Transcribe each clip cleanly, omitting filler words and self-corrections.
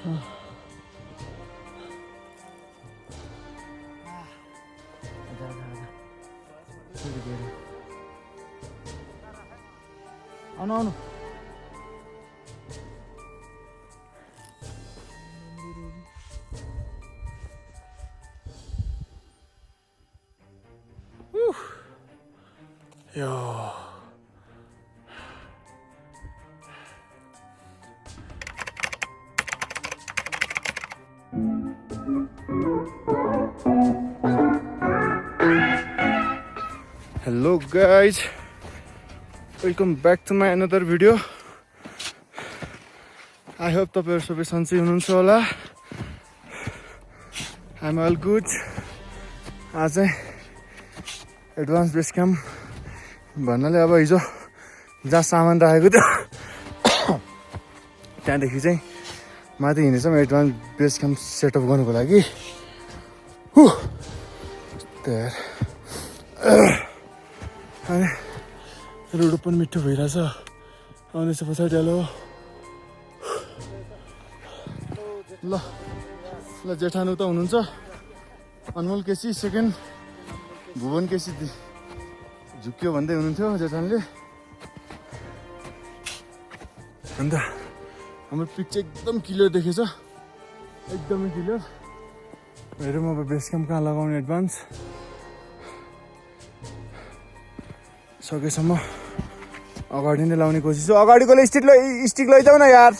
आउनु आउनु यो hello guys welcome back to my another video I hope तपाईँहरू सबै सन्चै हुनुहुन्छ होला आइएम अल गुड आज चाहिँ एडभान्स बेस क्याम्प भन्नाले अब हिजो जहाँ सामान राखेको थियो त्यहाँदेखि चाहिँ माथि हिँडेछौँ एडभान्स बेस क्याम्प सेटअप गर्नुको लागि अनि रोड पनि मिठो भइरहेछ आउँदैछ पछाडि हेलो ल ल जेठानु त हुनुहुन्छ अनमोल केसी सेकेन्ड भुवन केसी झुक्यो भन्दै हुनुहुन्थ्यो जेठानले अन्त हाम्रो पिक चाहिँ एकदम क्लियर देखेछ एकदमै क्लियर हेरौँ अब बेस क्याम्प कहाँ लगाउने एडभान्स सकेसम्म अगाडि नै लाउने कोसिस हो अगाडिकोले स्टिक लैजाऊ न यार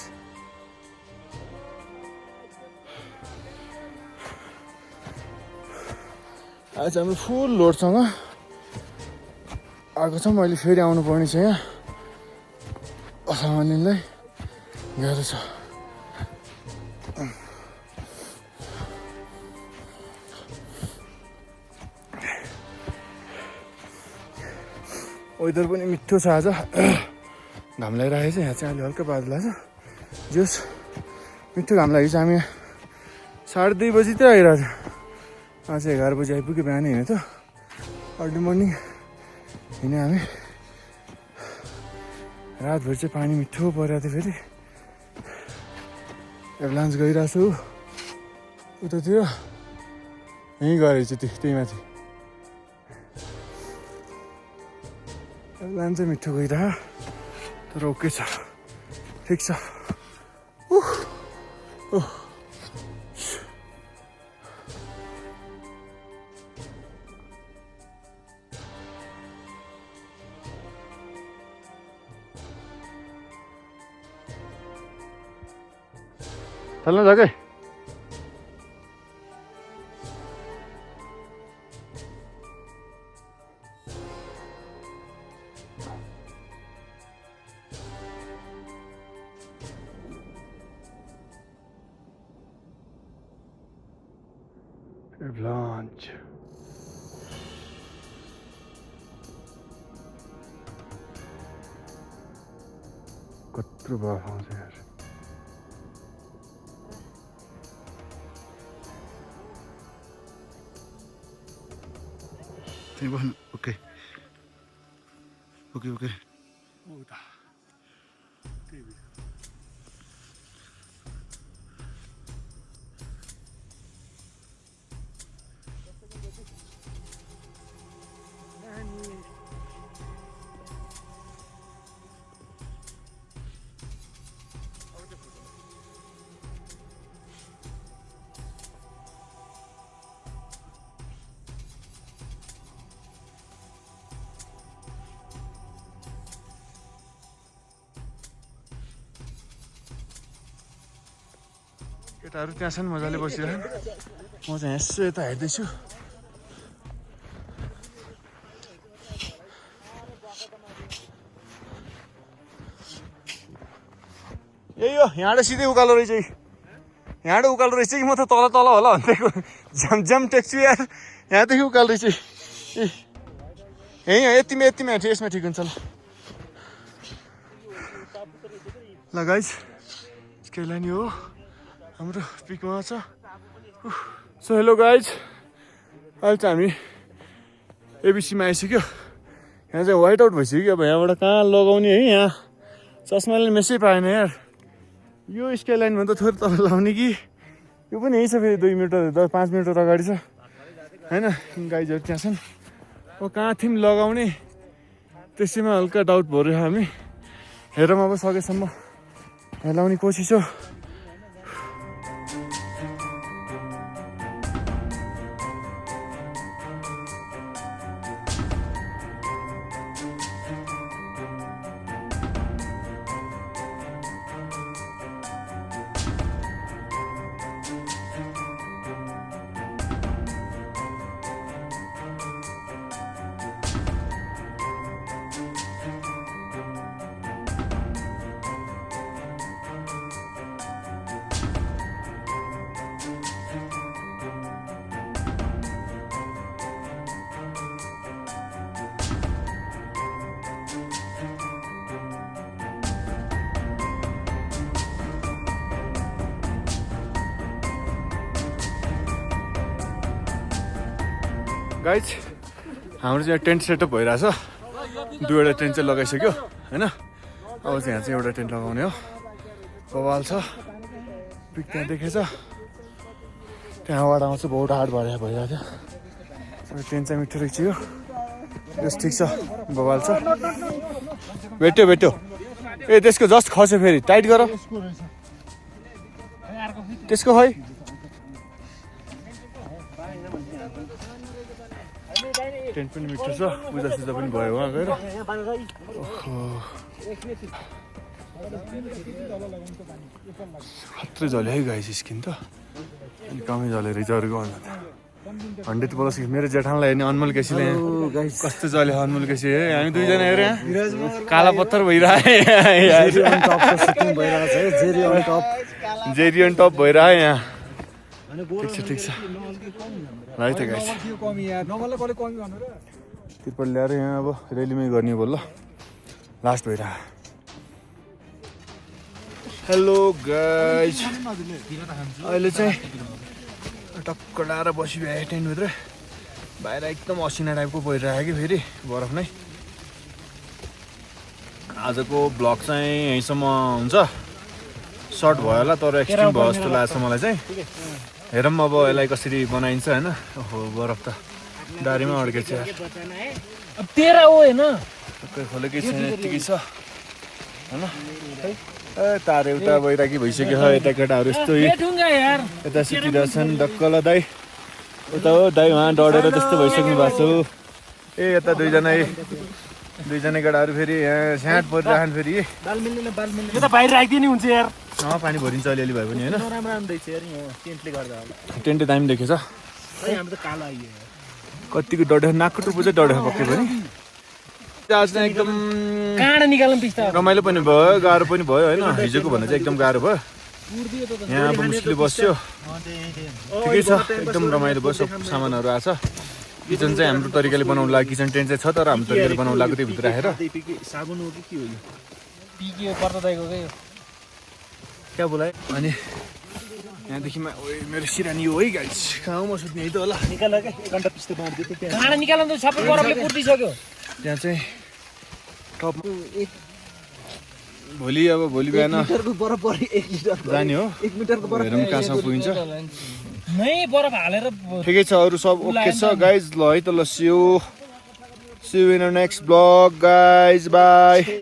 आज हाम्रो फुल लोडसँग आएको छ मैले फेरि आउनु पर्ने छ यहाँ सामानलाई गाह्रो छ वेदर पनि मिठो छ आज घाम लागिरहेको छ यहाँ चाहिँ अलि हल्का बादल छ जस मिठो घाम लागेको छ हामी 2:30 बजीतिर आइरहेको थियो आज 11 बजी आइपुग्यो बिहानै हिँड्यो त अर्ली मर्निङ हिँड्यो हामी रातभरि चाहिँ पानी मिठो परिरहेको थियो फेरि एभलान्स गइरहेको छु उतातिर यहीँ गएर चाहिँ त्यही माथि एभलान्स चाहिँ मिठो गइरह तर ओके छ ठिक छ चल न जाके Avalanche. कत्रो बर्फ आउँछ यार ओके ओके ओके केटाहरू त्यहाँ छन् मजाले बसिरहेन् म चाहिँ यसो यता हेर्दैछु यही हो यहाँबाट सिधै उकालो रहेछ यहाँबाट उकालो रहेछ कि म त तल तल होला भन्दैको झ्याम टेक्छु यार यहाँदेखि उकालो रहेछ यही हो यतिमै यसमा ठिक हुन्छ ल गाइस स्केलानी हो हाम्रो पिकमा छ सो हेलो गाइज अहिले चाहिँ हामी एबिसीमा आइसक्यो यहाँ चाहिँ वाइट आउट भइसक्यो अब यहाँबाट कहाँ लगाउने है यहाँ चस्माले मेसै पाएन यार यो स्काइलाइन भन्दा थोरै तल लाउने कि यो पनि यही छ फेरि 2 मिटर 5 मिटर अगाडि छ होइन गाइजहरू त्यहाँ छन् कहाँ थियौँ लगाउने त्यसैमा हल्का डाउट भर्यो हामी हेरौँ अब सकेसम्म लाउने कोसिस हो गाइज हाम्रो चाहिँ टेन्ट सेटअप भइरहेछ 2वटा टेन्ट चाहिँ लगाइसक्यो होइन अब चाहिँ यहाँ चाहिँ एउटा टेन्ट लगाउने हो बवाल छ पिक त्यहाँ देखेछ त्यहाँबाट आउँछ बहुत हार्ड भइरहेको थियो टेन्ट चाहिँ मिठो रहेछ यो यस ठिक छ बवाल छ भेट्यो ए त्यसको जस्ट खस्यो फेरि टाइट गर त्यसको खै टेन्ट पनि मिठो छ पूजा पनि भयो उहाँ गएर खत्रै झल्यो है गाइस स्किन त अनि कमै झल्यो रहेछ अरूको भन्दा त 100 प्लस मेरो जेठानलाई हेर्ने अनमोल केसीले कस्तो चल्यो अनमोल केसी है हामी दुईजना हेऱ्यो यहाँ काला पत्थर भइरहेको जेरियन टप भइरहेको यहाँ ठिक छ है त गाइस तिर्पल ल्याएर यहाँ अब रेलीमै गर्ने बोल लास्ट भइरहेको हेलो गाइस अहिले चाहिँ टक्क डाएर बसिभ्याए टेन्टभित्र बाहिर एकदम असिना टाइपको परिरहेको कि फेरि बरफ नै आजको ब्लग चाहिँ यहीँसम्म हुन्छ सर्ट भयो होला तर एक्सट्रिम भयो जस्तो लाग्छ मलाई चाहिँ हेरौँ अब यसलाई कसरी बनाइन्छ होइन ओहो बरफ त दारीमा अड्केछ टक्कै खोलेकै छैन यत्तिकै छ होइन तार एउटा भइराखी भइसक्यो छ यता केटाहरू यस्तो यता सुतिरहेछन् डक्कल दाइ यता हो दाइ उहाँ डढेर त्यस्तो भइसक्नु भएको छ ए यता दुईजना केटाहरू फेरि यहाँ स्याट परिरहन् फेरि पानी भरिन्छ अलिअलि भए पनि होइन टेन्टले दामी देखेछ कतिको डढ्यो नाकको टुप्पो चाहिँ डढ्यो पक्कै पनि आज चाहिँ एकदम रमाइलो पनि भयो गाह्रो पनि भयो होइन हिजोको भन्दा चाहिँ एकदम गाह्रो भयो यहाँ अब मुस्किल बस्यो ठिकै छ एकदम रमाइलो भयो सब सामानहरू आएको छ किचन चाहिँ हाम्रो तरिकाले बनाउनु लाग्यो किचन टेन्ट चाहिँ छ तर हाम्रो तरिकाले बनाउनु लाग्यो त्यो भित्र राखेर क्या बोलायो अनि यहाँदेखि मेरो सिरानी हो है गाइस खाउँमा सुत्ने है त होला त्यहाँ चाहिँ टप भोलि बिहान जाने हो हेरौँ कहाँसम्म पुगिन्छ ठिकै छ अरू सब ओके छ गाइज ल है त ल see you in next blog guys by